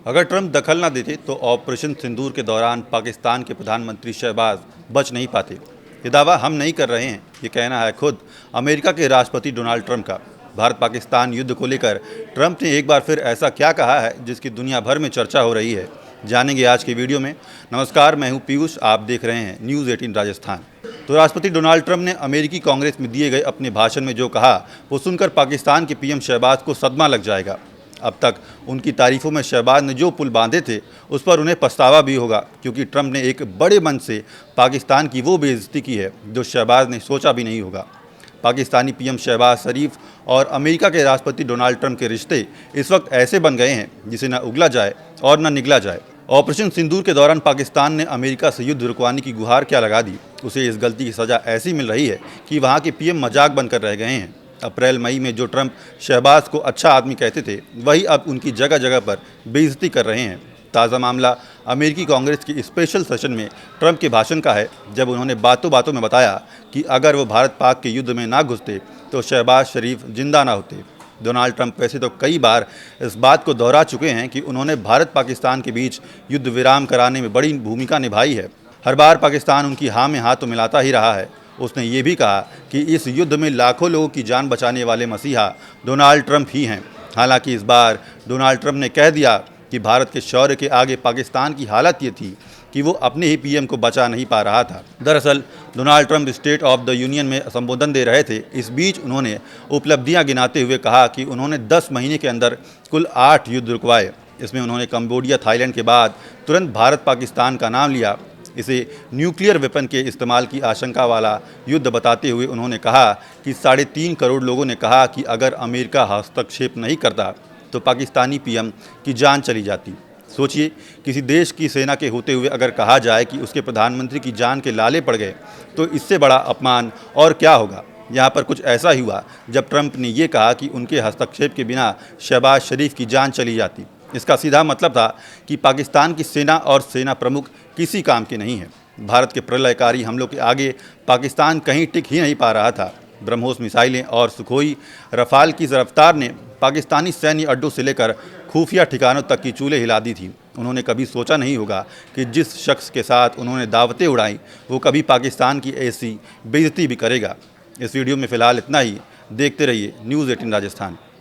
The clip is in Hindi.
अगर ट्रंप दखल न देते तो ऑपरेशन सिंदूर के दौरान पाकिस्तान के प्रधानमंत्री शहबाज बच नहीं पाते। ये दावा हम नहीं कर रहे हैं, ये कहना है खुद अमेरिका के राष्ट्रपति डोनाल्ड ट्रंप का। भारत पाकिस्तान युद्ध को लेकर ट्रंप ने एक बार फिर ऐसा क्या कहा है जिसकी दुनिया भर में चर्चा हो रही है, जानेंगे आज के वीडियो में। नमस्कार, मैं हूं पीयूष, आप देख रहे हैं न्यूज़ 18 राजस्थान। तो राष्ट्रपति डोनाल्ड ट्रंप ने अमेरिकी कांग्रेस में दिए गए अपने भाषण में जो कहा वो सुनकर पाकिस्तान के पीएम शहबाज को सदमा लग जाएगा। अब तक उनकी तारीफों में शहबाज ने जो पुल बांधे थे उस पर उन्हें पछतावा भी होगा, क्योंकि ट्रंप ने एक बड़े मन से पाकिस्तान की वो बेइज्जती की है जो शहबाज ने सोचा भी नहीं होगा। पाकिस्तानी पीएम शहबाज शरीफ और अमेरिका के राष्ट्रपति डोनाल्ड ट्रंप के रिश्ते इस वक्त ऐसे बन गए हैं जिसे न उगला जाए और न निगला जाए। ऑपरेशन सिंदूर के दौरान पाकिस्तान ने अमेरिका से युद्ध रुकवाने की गुहार क्या लगा दी, उसे इस गलती की सज़ा ऐसी मिल रही है कि वहाँ के पीएम मजाक बनकर रह गए हैं। अप्रैल मई में जो ट्रंप शहबाज को अच्छा आदमी कहते थे वही अब उनकी जगह जगह पर बेइज्जती कर रहे हैं। ताज़ा मामला अमेरिकी कांग्रेस की स्पेशल सेशन में ट्रंप के भाषण का है, जब उन्होंने बातों बातों में बताया कि अगर वो भारत पाक के युद्ध में ना घुसते तो शहबाज शरीफ जिंदा ना होते। डोनाल्ड ट्रंप वैसे तो कई बार इस बात को दोहरा चुके हैं कि उन्होंने भारत पाकिस्तान के बीच युद्ध विराम कराने में बड़ी भूमिका निभाई है। हर बार पाकिस्तान उनकी हाँ में हाँ तो मिलाता ही रहा है। उसने ये भी कहा कि इस युद्ध में लाखों लोगों की जान बचाने वाले मसीहा डोनाल्ड ट्रंप ही हैं। हालांकि इस बार डोनाल्ड ट्रंप ने कह दिया कि भारत के शौर्य के आगे पाकिस्तान की हालत ये थी कि वो अपने ही पीएम को बचा नहीं पा रहा था। दरअसल Donald Trump state of the union में संबोधन दे रहे थे। इस बीच उन्होंने उपलब्धियां गिनाते हुए कहा कि उन्होंने 10 महीने के अंदर कुल 8 युद्ध रुकवाए। इसमें उन्होंने कंबोडिया, थाईलैंड के बाद तुरंत भारत पाकिस्तान का नाम लिया। इसे न्यूक्लियर वेपन के इस्तेमाल की आशंका वाला युद्ध बताते हुए उन्होंने कहा कि 3.5 करोड़ लोगों ने कहा कि अगर अमेरिका हस्तक्षेप नहीं करता तो पाकिस्तानी पीएम की जान चली जाती। सोचिए, किसी देश की सेना के होते हुए अगर कहा जाए कि उसके प्रधानमंत्री की जान के लाले पड़ गए तो इससे बड़ा अपमान और क्या होगा। यहाँ पर कुछ ऐसा ही हुआ जब ट्रंप ने ये कहा कि उनके हस्तक्षेप के बिना शहबाज शरीफ की जान चली जाती। इसका सीधा मतलब था कि पाकिस्तान की सेना और सेना प्रमुख किसी काम के नहीं हैं। भारत के प्रलयकारी हमलों के आगे पाकिस्तान कहीं टिक ही नहीं पा रहा था। ब्रह्मोस मिसाइलें और सुखोई रफाल की रफ्तार ने पाकिस्तानी सैन्य अड्डों से लेकर खुफिया ठिकानों तक की चूल्हे हिला दी थी। उन्होंने कभी सोचा नहीं होगा कि जिस शख्स के साथ उन्होंने दावतें उड़ाई वो कभी पाकिस्तान की ऐसी बेइज्जती भी करेगा। इस वीडियो में फ़िलहाल इतना ही। देखते रहिए न्यूज़ 18 राजस्थान।